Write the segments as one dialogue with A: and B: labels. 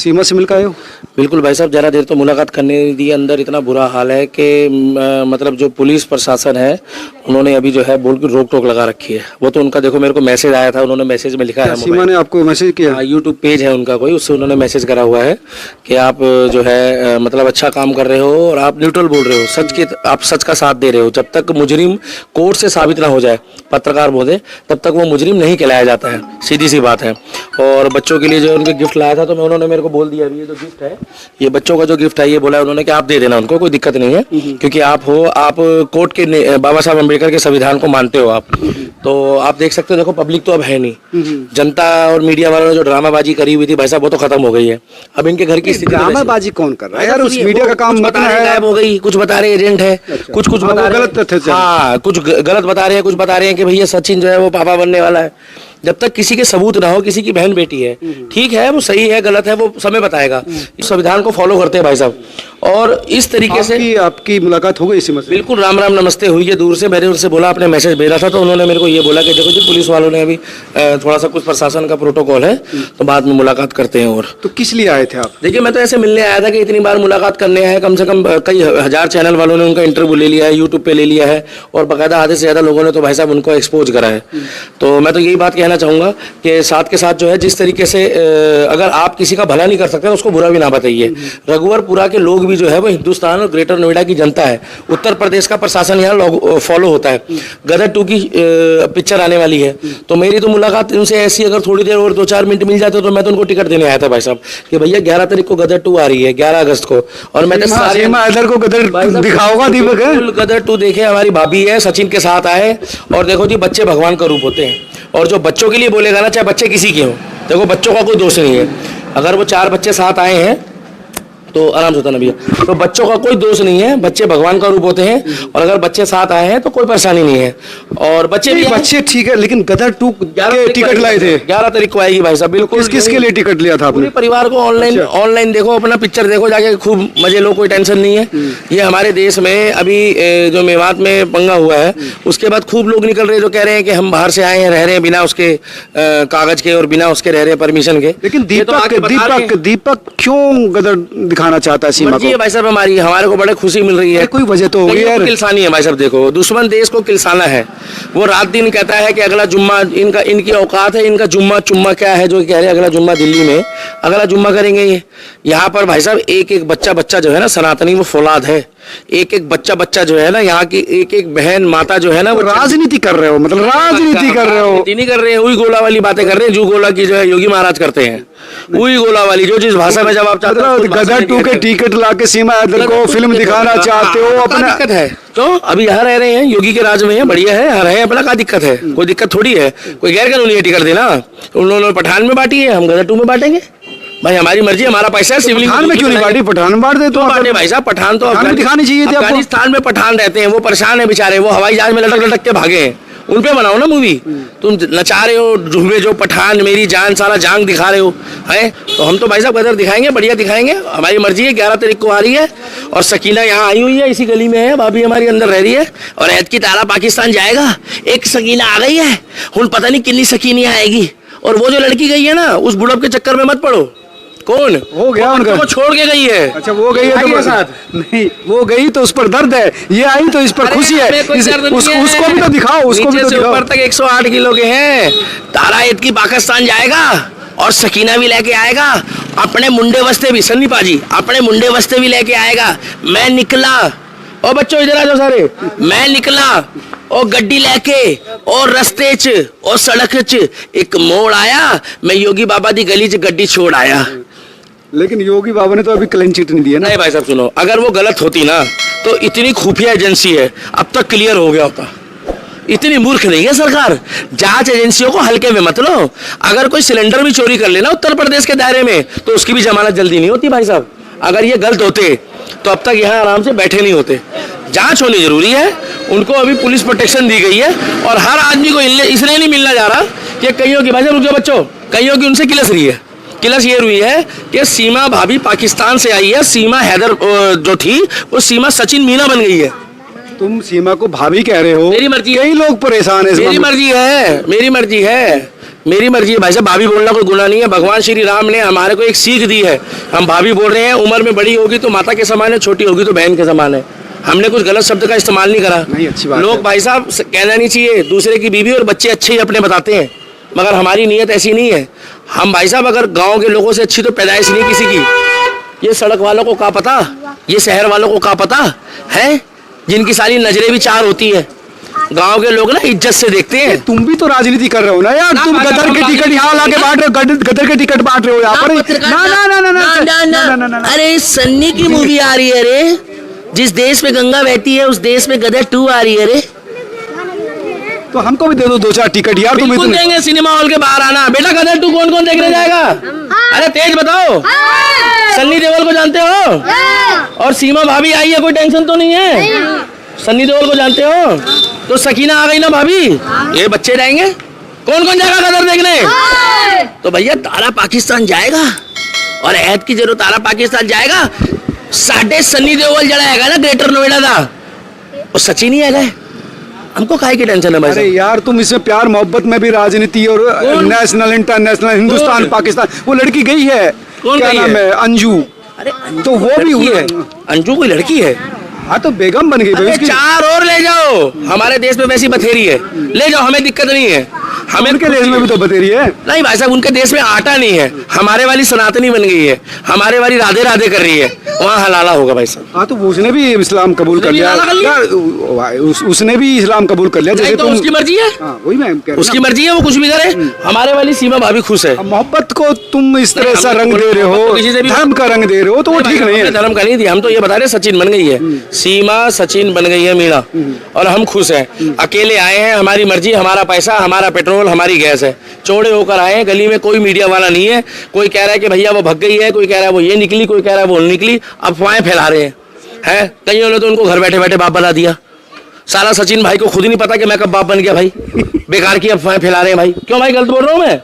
A: सीमा से मिलकर आए हो?
B: बिल्कुल भाई साहब, ज़रा देर तो मुलाकात करने दी। अंदर इतना बुरा हाल है कि मतलब जो पुलिस प्रशासन है उन्होंने अभी जो है बोल के रोक टोक लगा रखी है। वो तो उनका देखो, मेरे को मैसेज आया था, उन्होंने मैसेज में लिखा है,
A: सीमा ने आपको मैसेज किया?
B: यूट्यूब पेज है उनका कोई, उससे उन्होंने मैसेज करा हुआ है कि आप जो है मतलब अच्छा काम कर रहे हो और आप न्यूट्रल बोल रहे हो, सच के आप सच का साथ दे रहे हो। जब तक मुजरिम कोर्ट से साबित ना हो जाए, पत्रकार महोदय, तब तक वो मुजरिम नहीं कहलाया जाता है, सीधी सी बात है। और बच्चों के लिए जो उनके गिफ्ट लाया था, तो मैं उन्होंने मेरे को बोल दिया, अभी ये जो गिफ्ट है, ये बच्चों का जो गिफ्ट है, ये बोला उन्होंने कि आप दे देना उनको, कोई दिक्कत नहीं है, क्योंकि आप कोर्ट के बाबा साहब अम्बेडकर के संविधान को मानते हो आप। तो आप देख सकते हो, देखो पब्लिक तो अब है नहीं, जनता और मीडिया वालों ने जो ड्रामाबाजी करी हुई थी भाई साहब, वो तो खत्म हो गई है। अब इनके घर की स्थिति,
A: ड्रामाबाजी कौन कर रहा है यार? उस मीडिया का काम
B: बता रहे गायब हो गई, कुछ बता रहे एजेंट है, कुछ बता रहे
A: गलत तथ्य,
B: हाँ कुछ गलत बता रहे हैं, कुछ बता रहे हैं कि भैया सचिन जो है वो पापा बनने वाला है। जब तक किसी के सबूत ना हो, किसी की बहन बेटी है, ठीक है, वो सही है गलत है वो समय बताएगा। इस संविधान को फॉलो करते हैं भाई साहब। और इस तरीके से
A: आपकी मुलाकात हो गई इसी मसले?
B: बिल्कुल, राम राम नमस्ते हुई है दूर से। मैंने उनसे बोला, आपने मैसेज भेजा था, तो उन्होंने मेरे को ये बोला कि देखो जी, पुलिस वालों ने अभी थोड़ा सा कुछ प्रशासन का प्रोटोकॉल है, तो बाद में मुलाकात करते हैं। और
A: तो किस लिए आए थे आप?
B: देखिए, मैं तो ऐसे मिलने आया था कि इतनी बार मुलाकात करने आया है, कम से कम कई हजार चैनल वालों ने उनका इंटरव्यू ले लिया है, यूट्यूब पे ले लिया है, और बाकायदा आधे से ज्यादा लोगों ने तो भाई साहब उनको एक्सपोज करा है। तो मैं तो यही बात कहना चाहूंगा कि साथ के साथ जो है, जिस तरीके से अगर आप किसी का भला नहीं कर सकते, उसको बुरा भी ना बताइए। रघुवरपुरा के लोग भी जो है वो हिंदुस्तान और ग्रेटर नोएडा की जनता है। उत्तर प्रदेश का प्रशासन यहाँ फॉलो होता है। गदर 2 की पिक्चर आने वाली है, तो मेरी तो मुलाकात उनसे ऐसी, अगर थोड़ी देर और 2-4 मिनट मिल जाते तो मैं तो उनको टिकट देने आया था भाई साहब कि भैया 11 तारीख को गदर 2 आ रही है, 11 अगस्त को। और मैं
A: को गदर दिखाओगा दीपक है,
B: गदर 2 देखे, हमारी भाभी है, सचिन के साथ आए। और देखो जी, बच्चे भगवान का रूप होते हैं, और जो बच्चों के लिए बोलेगा ना, चाहे बच्चे किसी के हों, देखो बच्चों का कोई दोष नहीं है। अगर वो 4 बच्चे साथ आए हैं तो आराम से होता ना भैया, तो बच्चों का कोई दोष नहीं है, बच्चे भगवान का रूप होते हैं। और अगर बच्चे साथ आए हैं तो कोई परेशानी नहीं है। और बच्चे
A: ठीक है, लेकिन गदर 2 के टिकट लाए थे,
B: 11 तारीख को आएगी भाई साहब। बिल्कुल।
A: किसके लिए टिकट लिया था आपने?
B: पूरे परिवार को। ऑनलाइन देखो, अपना पिक्चर देखो जाके, खूब मजे लो, कोई टेंशन नहीं है। ये हमारे देश में अभी जो मेवात में पंगा हुआ है, उसके बाद खूब लोग निकल रहे हैं जो कह रहे हैं कि हम बाहर से आए हैं, रह रहे हैं बिना उसके कागज के और बिना उसके रह रहे हैं परमिशन के।
A: लेकिन दीपक क्यों गदर दिखाना चाहता है सीमा को?
B: भाई साहब, हमारे को बड़े खुशी मिल रही है।
A: कोई वजह तो होगी यार।
B: किलसानी है भाई साहब, देखो दुश्मन देश को किलसाना है। वो रात दिन कहता है कि अगला जुम्मा इनकी औकात है, इनका जुम्मा चुम्मा क्या है, जो कह रहे हैं अगला जुम्मा दिल्ली में अगला जुम्मा करेंगे। ये यहाँ पर भाई साहब एक एक बच्चा जो है ना, सनातनी वो फौलाद है। एक एक बच्चा जो है ना, यहाँ की एक एक बहन माता जो है ना, वो
A: राजनीति कर रहे हो, मतलब राजनीति कर रहे हो।
B: नहीं कर रहे हैं, वही गोला वाली बातें कर रहे हैं, जो गोला की जो है योगी महाराज करते हैं, वही गोला वाली, जो जिस भाषा में जवाब चाहते हो।
A: गदर 2 के टिकट लाके सीमा हैदर को फिल्म दिखाना चाहते हो, अपना
B: दिक्कत है तो अभी यहाँ रह रहे हैं, योगी के राज में है, बढ़िया है, यहाँ रहे अपना, क्या दिक्कत है? कोई दिक्कत थोड़ी है, कोई गैर कानूनी है टिकट देना। उन्होंने पठान में बांटी है, हम गदर 2 में बांटेंगे भाई, हमारी मर्जी, हमारा पैसा है। सिविल
A: पठान में क्यों नहीं बांटी? पठान में बांट दे तो
B: बांटे भाई साहब। पठान तो
A: दिखानी चाहिए थी।
B: अफगानिस्तान में पठान रहते हैं, वो परेशान है बेचारे, वो हवाई जहाज में लटक के भागे हैं, उन पे बनाओ ना मूवी। तुम नचा रहे हो झूमे, जो पठान मेरी जान सारा जांग दिखा रहे हो है, तो हम तो भाई साहब गदर दिखाएंगे, बढ़िया दिखाएंगे, हमारी मर्जी है। 11 तारीख को आ रही है, और सकीना यहाँ आई हुई है, इसी गली में है, भाभी हमारी अंदर रह रही है। और ऐद की तारा पाकिस्तान जाएगा, एक सकीना आ गई है, हुन पता नहीं कितनी सकीनियाँ आएगी। और वो जो लड़की गई है ना, उस बुढ़प के चक्कर में मत पड़ो। कौन
A: हो गया उनका?
B: वो छोड़ के गई है।
A: अच्छा, वो गई है तो साथ नहीं, वो गई तो उस पर दर्द है, ये आई तो इस पर खुशी है। उसको भी तो दिखाओ, उसको भी तो दिखाओ।
B: ऊपर तक 108 किलो के हैं। तारा ईद की पाकिस्तान जाएगा, और सकीना भी लेके आएगा, अपने मुंडे वस्ते भी, सन्नी पाजी अपने मुंडे वस्ते भी लेके आएगा। मैं निकला, ओ बच्चों इधर आ जाओ सारे, मैं निकला और गड्डी लेके, और रस्ते च और सड़क च एक मोड़ आया, मैं योगी बाबा दी गली च गड्डी छोड़ आया।
A: लेकिन योगी बाबा ने तो अभी क्लीन चिट नहीं दिया ना।
B: नहीं भाई साहब सुनो, अगर वो गलत होती ना, तो इतनी खुफिया एजेंसी है, अब तक क्लियर हो गया होता। इतनी मूर्ख नहीं है सरकार, जांच एजेंसियों को हल्के में मत लो। अगर कोई सिलेंडर भी चोरी कर लेना उत्तर प्रदेश के दायरे में, तो उसकी भी जमानत जल्दी नहीं होती भाई साहब। अगर ये गलत होते तो अब तक यहाँ आराम से बैठे नहीं होते। जांच होनी जरूरी है, उनको अभी पुलिस प्रोटेक्शन दी गई है, और हर आदमी को इसलिए नहीं मिलना जा रहा कि कईयों की, भाई साहब रुक जाओ बच्चों, कईयों की उनसे किलस रही है। किलस ये हुई है कि सीमा भाभी पाकिस्तान से आई है, सीमा हैदर जो थी वो सीमा सचिन मीना बन गई है।
A: तुम सीमा को भाभी कह रहे हो,
B: मेरी मर्जी,
A: कई लोग परेशान है।
B: मेरी मर्जी है, मेरी मर्जी है। मेरी मर्जी है भाई साहब, भाभी बोलना कोई गुनाह नहीं है। भगवान श्री राम ने हमारे को एक सीख दी है, हम भाभी बोल रहे हैं। उम्र में बड़ी होगी तो माता के समान है, छोटी होगी तो बहन के समान है। हमने कुछ गलत शब्द का इस्तेमाल नहीं करा।
A: नहीं, अच्छी बात
B: लोग
A: है।
B: भाई साहब कहना नहीं चाहिए, दूसरे की बीवी और बच्चे अच्छे ही अपने बताते हैं, मगर हमारी नीयत ऐसी नहीं है। हम भाई साहब अगर गाँव के लोगों से अच्छी तो पैदाइश नहीं किसी की। ये सड़क वालों को क्या पता, ये शहर वालों को क्या पता है, जिनकी सारी नजरें भी चार होती है। गांव के लोग ना इज्जत से देखते हैं।
A: तुम भी तो राजनीति कर रहे हो ना यार, तुम गदर के टिकट यहाँ लाके बांट रहे हो, गदर के टिकट बांट रहे हो यहाँ पर।
C: अरे सन्नी की मूवी आ रही है रे, जिस देश में गंगा बहती है उस देश में गदर 2 आ रही है रे।
A: तो हमको भी दे दो 2-4 टिकट यार। तुम
B: बिल्कुल देंगे, सिनेमा हॉल के बाहर आना। बेटा गदर 2 कौन कौन देखने जाएगा? अरे तेज बताओ। सन्नी देओल को जानते हो? और सीमा भाभी आई है, कोई टेंशन तो नहीं है? सन्नी देओल को जानते हो? तो सकीना आ गई ना भाभी, ये बच्चे जाएंगे। कौन कौन जाएगा गदर देखने? तो भैया तारा पाकिस्तान जाएगा, और ऐद की जरूरत तारा पाकिस्तान जाएगा। 6.5 सन्नी देओल जड़ाएगा ना ग्रेटर नोएडा का, और सचिन ही आएगा। हमको काहे की टेंशन है भाई?
A: अरे यार तुम इसमें प्यार मोहब्बत में भी राजनीति और नेशनल इंटरनेशनल हिंदुस्तान पाकिस्तान। वो लड़की गई है, क्या नाम है, अंजू।
B: अरे
A: तो वो भी
B: है, अंजू कोई लड़की है।
A: हाँ तो बेगम बन गई भाई उसकी।
B: 4 और ले जाओ, हमारे देश में वैसी बथेरी है, ले जाओ, हमें दिक्कत नहीं है। हमें
A: उनके देश में भी तो बतेरी है।
B: नहीं भाई साहब, उनके देश में आटा नहीं है, हमारे वाली सनातनी बन गई है, हमारे वाली राधे राधे कर रही है, वहाँ हलाला होगा भाई साहब।
A: हाँ तो उसने भी इस्लाम कबूल कर लिया यार, उसने भी इस्लाम कबूल कर लिया। जैसे
B: तो
A: तुम,
B: उसकी मर्जी है।
A: हाँ वही मैं कह रहा हूँ।
B: उसकी मर्जी है, वो कुछ भी करे। हमारे वाली सीमा भाभी खुश है।
A: अब मोहब्बत को तुम इस तरह से रंग दे रहे हो,
B: किसी से भी
A: धर्म का रंग दे रहे हो, तो वो ठीक नहीं है।
B: धर्म का नहीं दिया, हम तो ये बता रहे सचिन बन गई है, सीमा सचिन बन गई है मीणा, और हम खुश हैं। अकेले आए हैं, हमारी मर्जी, हमारा पैसा, हमारा पेट्रोल, हमारी गैस है। चौड़े होकर आए हैं, गली में कोई मीडिया वाला नहीं है। कोई कह रहा है कि भैया वो भग गई है, कोई कह रहा है वो ये निकली, कोई कह रहा है वो निकली। अफवाहें फैला रहे हैं। कईयों ने तो उनको घर बैठे बैठे बाप बना दिया। साला सचिन भाई को खुद ही नहीं पता कि मैं कब बाप बन गया भाई। बेकार की अफवाहें फैला रहे हैं भाई। क्यों भाई, गलत बोल रहा हूँ मैं?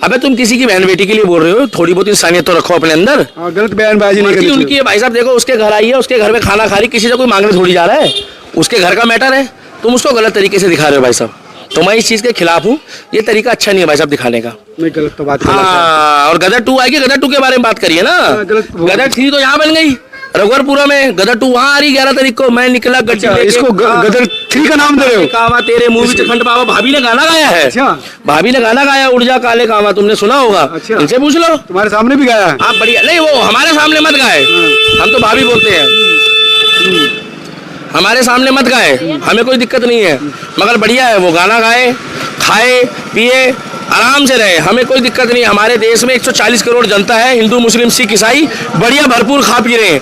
B: अबे तुम किसी की बहन बेटी के लिए बोल रहे हो, थोड़ी बहुत इंसानियत तो रखो अपने अंदर।
A: गलत बयानबाजी नहीं करनी
B: उनकी है भाई साहब। देखो उसके घर आई है, उसके घर में खाना खा रही, किसी से कोई मांगने थोड़ी जा रहा है, उसके घर का मैटर है। तुम उसको गलत तरीके से दिखा रहे हो भाई साहब, तो मैं इस चीज के खिलाफ हूँ। ये तरीका अच्छा नहीं है भाई साहब दिखाने का।
A: नहीं, गलत तो बात।
B: हाँ, और गदर 2 आएगी, गदर 2 के बारे में बात करिए ना। गदर 3 तो यहाँ बन गई रघुवरपुरा में, गदर 2 वहाँ आ रही 11 तारीख को। मैं निकला गड्डी लेके।
A: इसको गदर 3 का नाम दे रहे हो?
B: कावा तेरे मुंह में खंड पावा, भाभी ने गाना गाया है। भाभी ने गाना गाया, उड़ जा काले कावा, तुमने सुना होगा। इनसे पूछ लो,
A: तुम्हारे सामने भी गाया है।
B: आप बढ़िया। नहीं, वो हमारे सामने मत गाए, हम तो भाभी बोलते हैं। हमारे सामने मत गाए, हमें कोई दिक्कत नहीं है, मगर बढ़िया है वो गाना गाए, खाए पिए, आराम से रहे, हमें कोई दिक्कत नहीं। हमारे देश में 140 करोड़ जनता है, हिंदू मुस्लिम सिख ईसाई, बढ़िया भरपूर खा पी रहे हैं।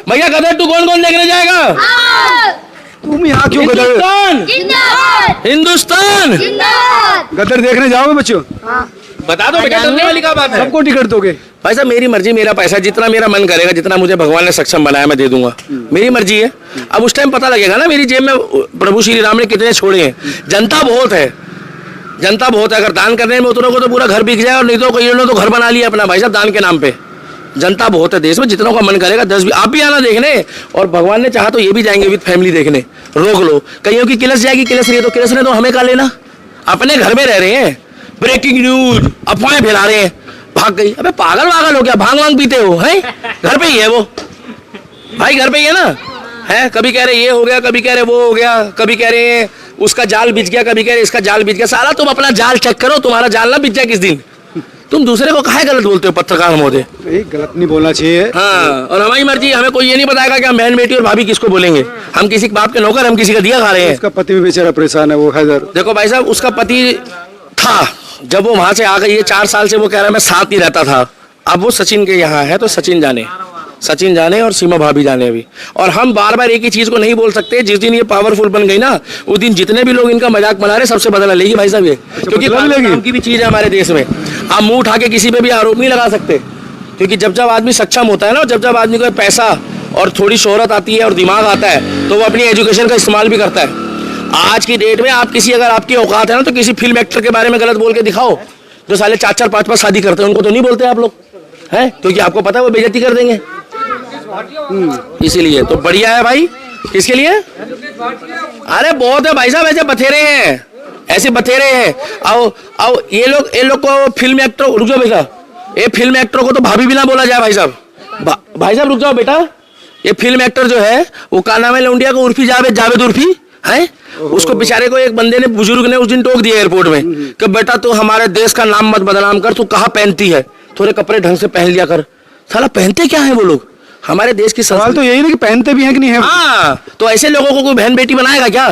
B: भैया गदर 2 कौन कौन देखने जाएगा?
A: तुम यहाँ क्यों गदर?
B: हिंदुस्तान
A: गदर देखने जाओगे बच्चों?
B: बता दो बेटा, डरने वाली क्या बात है?
A: सबको टिकट दोगे?
B: भाई साहब मेरी मर्जी, मेरा पैसा, जितना मेरा मन करेगा, जितना मुझे भगवान ने सक्षम बनाया मैं दे दूंगा। मेरी मर्जी है। अब उस टाइम पता लगेगा ना मेरी जेब में प्रभु श्री राम ने कितने छोड़े हैं। जनता बहुत है, जनता बहुत है। अगर दान करने में उतरोगे तो पूरा घर बिक जाए, और नहीं तो कई लोगों ने तो घर बना लिया अपना भाई साहब दान के नाम पे। जनता बहुत है देश में, जितनों का मन करेगा 10 भी आप भी आना देखने, और भगवान ने चाहा तो ये भी जाएंगे विद फैमिली देखने। रोक लो, कईयों की किलस जाएगी, किलस नहीं तो किलस ने तो हमें का लेना, अपने घर में रह रहे हैं। ब्रेकिंग न्यूज, अफवाहें फैला रहे हैं, भाग गई। अबे पागल वागल हो क्या, भांग वांग पीते हो हैं? घर पे ही है वो भाई, घर पे ही है ना। है कभी कह रहे ये हो गया, कभी कह रहे वो हो गया, कभी कह रहे हैं उसका जाल बिछ गया, कभी कह रहे इसका जाल बिछ गया। साला तुम अपना जाल चेक करो, तुम्हारा जाल ना बिछ जाए किस दिन। तुम दूसरे को काहे गलत बोलते हो पत्रकार महोदय?
A: गलत नहीं बोलना चाहिए।
B: हाँ, और हमारी मर्जी, हमें कोई ये नहीं बताएगा कि हम बहन बेटी और भाभी किसको बोलेंगे। हम किसी बाप के नौकर, हम किसी का दिया खा रहे हैं।
A: उसका पति भी बेचारा परेशान है, वो हैदर।
B: देखो भाई साहब, उसका पति था, जब वो वहां से आ गई है 4 साल से वो कह रहा है मैं साथ नहीं रहता था। अब वो सचिन के यहाँ है, तो सचिन जाने और सीमा भाभी जाने अभी। और हम बार बार एक ही चीज को नहीं बोल सकते। जिस दिन ये पावरफुल बन गई ना, उस दिन जितने भी लोग इनका मजाक बना रहे सबसे बदला लेगी भाई साहब ये, क्योंकि नाम की भी चीज है हमारे देश में। आप मुंह उठा के किसी पे भी आरोप नहीं लगा सकते, क्योंकि जब जब आदमी सक्षम होता है ना, जब जब आदमी को पैसा और थोड़ी शोहरत आती है और दिमाग आता है, तो वो अपनी एजुकेशन का इस्तेमाल भी करता है। आज की डेट में आप किसी, अगर आपकी औकात है ना, तो किसी फिल्म एक्टर के बारे में गलत बोल के दिखाओ, जो साले 4-4 5-5 शादी करते हैं, उनको तो नहीं बोलते आप लोग हैं, क्योंकि आपको पता है वो बेइज्जती कर देंगे। इसीलिए तो बढ़िया है भाई। किसके लिए? अरे बहुत है भाई साहब, ऐसे बथेरे हैं, ऐसे बतेरे हैं। आओ आओ, ये लोग को फिल्म एक्टर, रुक जाओ बेटा, ये फिल्म एक्टर को तो भाभी भी ना बोला जाए भाई साहब। भाई साहब रुक जाओ बेटा, ये फिल्म एक्टर जो है वो का नाम है लौंडिया को, उर्फी जावेद उर्फी है। उसको बेचारे को एक बंदे ने, बुजुर्ग ने उस दिन टोक दिया एयरपोर्ट में कि बेटा तू हमारे देश का नाम मत बदनाम कर, तू कहाँ पहनती है, थोड़े कपड़े ढंग से पहन लिया कर। साला पहनते क्या है वो लोग, हमारे देश की
A: सवाल तो यही नहीं कि पहनते भी हैं कि नहीं है।
B: हाँ, तो ऐसे लोगों को कोई बहन बेटी बनाएगा क्या,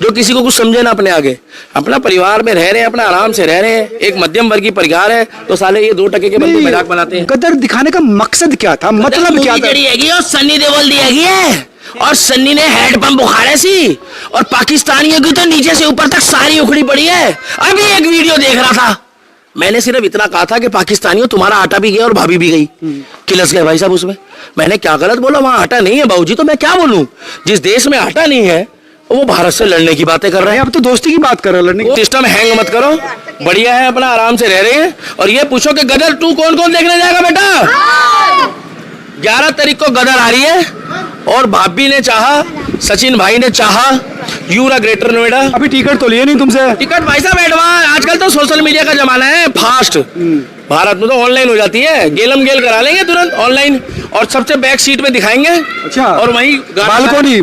B: जो किसी को कुछ समझे ना अपने आगे। अपना परिवार में रह रहे हैं, अपना आराम से रह रहे हैं, एक मध्यम वर्गीय परिवार है, तो साले ये 2 टके के बंदे मजाक बनाते हैं।
A: गदर दिखाने का मकसद क्या था, मतलब क्या था?
C: और सन्नी देओल दी है, और सन्नी ने हैंडपंप उखाड़े सी, और पाकिस्तानियों की तो नीचे से ऊपर तक सारी उखड़ी पड़ी है। अभी एक वीडियो देख रहा था, मैंने सिर्फ इतना कहा था कि पाकिस्तानियों तुम्हारा आटा भी गया और भाभी भी गई, किलस गए भाई साहब उसमें। मैंने क्या गलत बोला, वहां आटा नहीं है बाबूजी, तो मैं क्या बोलूं, जिस देश में आटा नहीं है वो भारत से लड़ने की बातें कर रहे हैं।
A: अब तो दोस्ती की बात कर रहे हैं, लड़ने की।
B: सिस्टम हैंग मत करो, बढ़िया है, अपना आराम से रह रहे हैं। और ये पूछो कि गदर 2 कौन कौन देखने जाएगा बेटा। 11 तारीख को गदर आ रही है, और भाभी ने चाहा, सचिन भाई ने चाहा, यूरा ग्रेटर नोएडा।
A: अभी टिकट तो लिए नहीं तुमसे?
B: टिकट भाई साहब एडवांस, आजकल तो सोशल मीडिया का जमाना है, फास्ट। भारत में तो ऑनलाइन हो जाती है, गेलम गेल करा लेंगे तुरंत ऑनलाइन, और सबसे बैक सीट में दिखाएंगे।
A: अच्छा, और
B: वहीं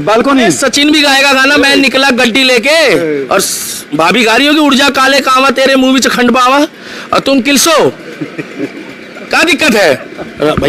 A: बालकोनी
B: सचिन भी गाएगा गाना, मैं निकला गड्डी लेके, और भाभी गा रही होगी उड़ काले कावा तेरे मुंह में खंड पावा, और तुम किलसो। क्या दिक्कत है?